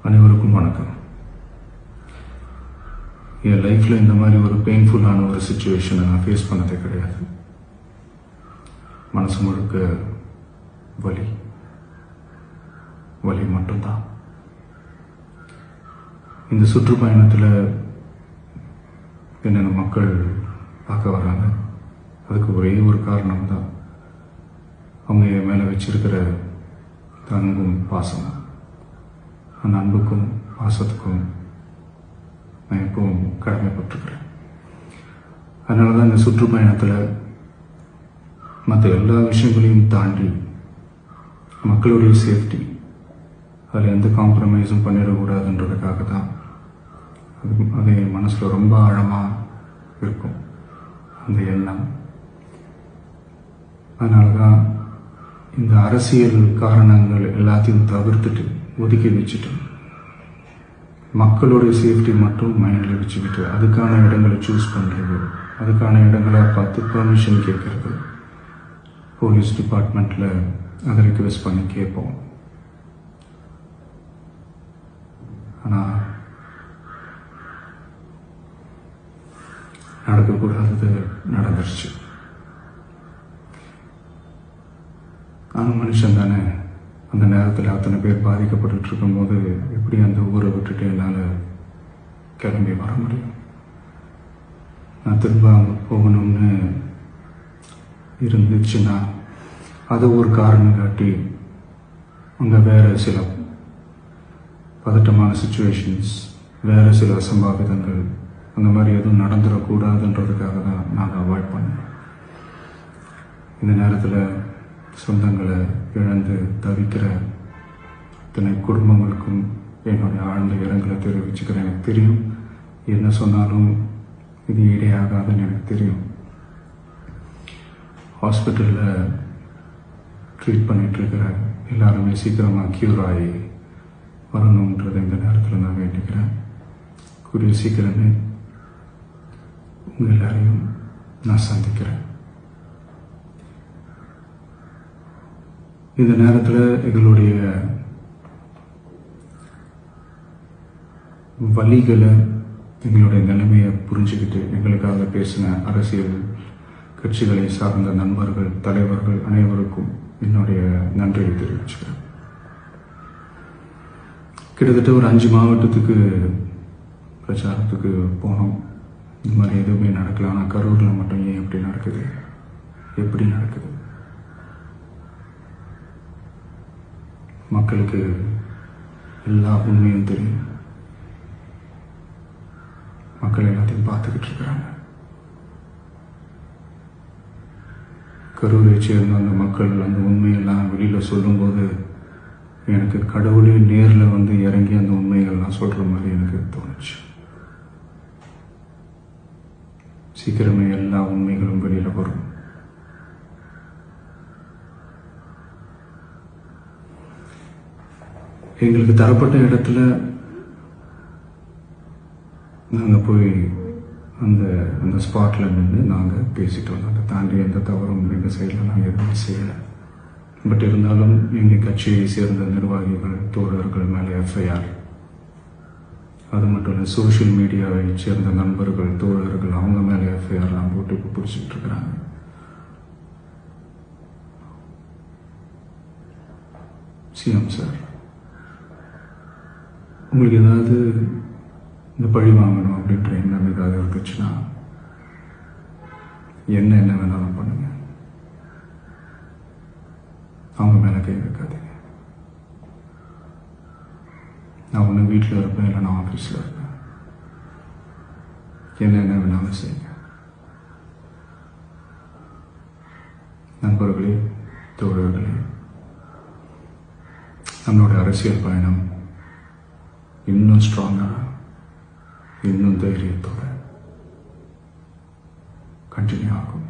அனைவருக்கும் வணக்கம். என் லைஃப்பில் இந்த மாதிரி ஒரு பெயின்ஃபுல்லான ஒரு சுச்சுவேஷனை நான் ஃபேஸ் பண்ணதே கிடையாது. மனசு முழுக்க வலி வலி மட்டும்தான். இந்த சுற்றுப்பயணத்தில் என்னென்ன மக்கள் பார்க்க வராங்க, அதுக்கு ஒரே ஒரு காரணம் தான், அவங்க என் மேலே வச்சிருக்கிற அன்பும் பாசமும். அந்த அன்புக்கும் பாசத்துக்கும் நான் எப்பவும் கடமைப்பட்டிருக்கிறேன். அதனால தான் இந்த சுற்றுப்பயணத்தில் மற்ற எல்லா விஷயங்களையும் தாண்டி மக்களுடைய சேஃப்டி, அதில் எந்த காம்ப்ரமைஸும் பண்ணிடக்கூடாதுன்றதுக்காக தான் அது என் மனசில் ரொம்ப ஆழமாக இருக்கும் அந்த எண்ணம். அதனால தான் இந்த அரசியல் காரணங்கள் எல்லாத்தையும் தவிர்த்துட்டு ஒதுக்கி வச்சுட்டு மக்களுடைய சேஃப்டி மட்டும் மைண்டில் வச்சுக்கிட்டு அதுக்கான இடங்களை சூஸ் பண்ணுறது, அதுக்கான இடங்களை பார்த்து பெர்மிஷன் கேட்கறது, போலீஸ் டிபார்ட்மெண்ட்டில் அதை ரிக்வெஸ்ட் பண்ணி கேட்போம். ஆனால் நடக்கக்கூடாதது நடந்துருச்சு. நானும் மனுஷன் தானே. அந்த நேரத்தில் அத்தனை பேர் பாதிக்கப்பட்டு இருக்கும்போது எப்படி அந்த ஊரை விட்டுட்டு என்னால் கிளம்பி வர முடியும்? நான் திரும்ப அங்கே போகணும்னு இருந்துச்சுன்னா அதை ஒரு காரணம் காட்டி அங்கே வேறு சில பதட்டமான சுச்சுவேஷன்ஸ், வேறு சில அசம்பாவிதங்கள் அந்த மாதிரி எதுவும் நடந்துடக்கூடாதுன்றதுக்காக தான் நான் அவாய்ட் பண்ணேன். இந்த நேரத்தில் சொந்தங்களை இழந்து தவிக்கிற இத்தனை குடும்பங்களுக்கும் என்னுடைய ஆழ்ந்த இரங்கலை தெரிவிச்சுக்கிறேன். எனக்கு தெரியும், என்ன சொன்னாலும் இது ஈடையாகாதுன்னு எனக்கு தெரியும். ஹாஸ்பிட்டலில் ட்ரீட் பண்ணிகிட்ருக்கிற எல்லாருமே சீக்கிரமாக க்யூர் ஆகி வரணுன்றதை இந்த நேரத்தில் நான் வேண்டிக்கிறேன். கூடிய சீக்கிரமே உங்கள் எல்லாரையும் நான் சந்திக்கிறேன். இந்த நேரத்தில் எங்களுடைய வலிகளை, எங்களுடைய நிலைமையை புரிஞ்சுக்கிட்டு எங்களுக்காக பேசின அரசியல் கட்சிகளை சார்ந்த நண்பர்கள், தலைவர்கள் அனைவருக்கும் என்னுடைய நன்றியை தெரிவிச்சுக்கிறேன். கிட்டத்தட்ட ஒரு 5 மாவட்டத்துக்கு பிரச்சாரத்துக்கு போனோம். இந்த மாதிரி எதுவுமே நடக்கல. ஆனால் கரூரில் மட்டும் ஏன் எப்படி நடக்குது, எப்படி நடக்குது? மக்களுக்கு எல்லா உண்மையும் தெரியும். மக்கள் எல்லாத்தையும் பார்த்துக்கிட்டு இருக்கிறாங்க. கரூரை சேர்ந்த அந்த மக்கள் அந்த உண்மையெல்லாம் வெளியில் சொல்லும்போது எனக்கு கடவுளே நேரில் வந்து இறங்கி அந்த உண்மைகள்லாம் சொல்கிற மாதிரி எனக்கு தோணுச்சு. சீக்கிரமே எல்லா உண்மைகளும் வெளியில் வரும். எங்களுக்கு தரப்பட்ட இடத்துல நாங்கள் போய் அந்த ஸ்பாட்டில் நின்று நாங்கள் பேசிட்டு வந்தோம். அதை தாண்டி எந்த தவறும் எங்கள் சைடில் நாங்கள் எதுவும் செய்யலை. பட் இருந்தாலும் எங்கள் கட்சியை சேர்ந்த நிர்வாகிகள், தோழர்கள் மேலே எஃப்ஐஆர், அது மட்டும் இல்லை சோஷியல் மீடியாவை சேர்ந்த நண்பர்கள், தோழர்கள் அவங்க மேலே எஃப்ஐஆர்லாம் போட்டு இப்போ பிடிச்சிட்டு இருக்கிறாங்க. சிஎம் சார், உங்களுக்கு ஏதாவது இந்த பழி வாங்கணும் அப்படின்ற எண்ணம் ஏதாவது இருந்துச்சுன்னா என்ன வேணாலும் பண்ணுங்க. அவங்க மேலே கை வைக்காதீங்க. நான் ஒன்று வீட்டில் இருப்பேன், இல்லை நான் ஆஃபீஸில் இருப்பேன். என்ன வேணாலும் செய்யுங்க. நண்பர்களே, தோழர்களே, நம்மளோட அரசியல் பயணம் இன்னும் ஸ்ட்ராங்காக, இன்னும் தைரியத்தோட கண்டினியூ ஆகும்.